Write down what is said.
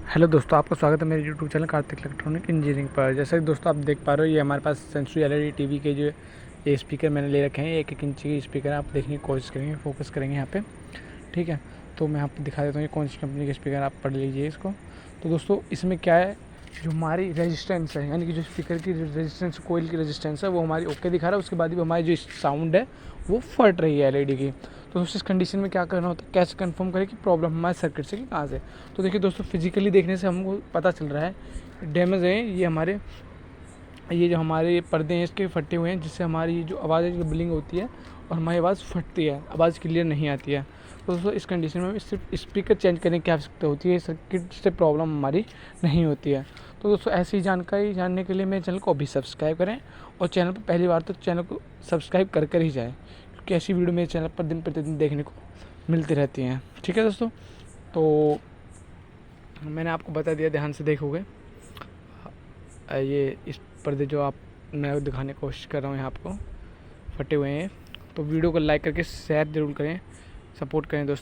Hello दोस्तों, आपका स्वागत है मेरे YouTube channel Kartik electronic engineering पर। जैसा कि दोस्तों आप देख पा रहे हो, ये हमारे पास सेंसुरी एलईडी टीवी के जो ये स्पीकर मैंने ले रखे हैं। 1-1 इंच की स्पीकर आप देखने की कोशिश करेंगे, फोकस करेंगे यहाँ पे, ठीक है। तो मैं आपको दिखा देता हूँ ये कौन सी कंपनी के स्पीकर, आप पढ़ लीजिए इसको। तो दोस्तों इसमें क्या है, जो हमारी रेजिस्टेंस है, यानी कि जो स्पीकर की रेजिस्टेंस, कोयल की रेजिस्टेंस है, वो हमारी ओके दिखा रहा है। उसके बाद भी हमारी जो साउंड है वो फट रही है एलईडी की। तो दोस्तों इस कंडीशन में क्या करना होता है, कैसे कंफर्म करें कि प्रॉब्लम हमारे सर्किट से कि कहाँ से। तो देखिए दोस्तों, फिजिकली देखने से हमको पता चल रहा है डैमेज है ये हमारे, ये जो हमारे पर्दे हैं इसके फटे हुए हैं, जिससे हमारी जो आवाज़ है, जो बिलिंग होती है और हमारी आवाज़ फटती है, आवाज़ क्लियर नहीं आती है। तो दोस्तों इस कंडीशन में सिर्फ स्पीकर चेंज करने की आवश्यकता होती है, सर्किट से प्रॉब्लम हमारी नहीं होती है। तो दोस्तों ऐसी जानकारी जानने के लिए मेरे चैनल को अभी सब्सक्राइब करें, और चैनल पर पहली बार तो चैनल को सब्सक्राइब कर कर ही जाएँ, क्योंकि ऐसी वीडियो मेरे चैनल पर दिन प्रतिदिन देखने को मिलती रहती हैं। ठीक है दोस्तों, तो मैंने आपको बता दिया, ध्यान से देखोगे। ये इस पर्दे जो आप मैं दिखाने की कोशिश कर रहा हूँ यहाँ आपको, फटे हुए हैं। तो वीडियो को लाइक करके शेयर ज़रूर करें, सपोर्ट करें दोस्तों।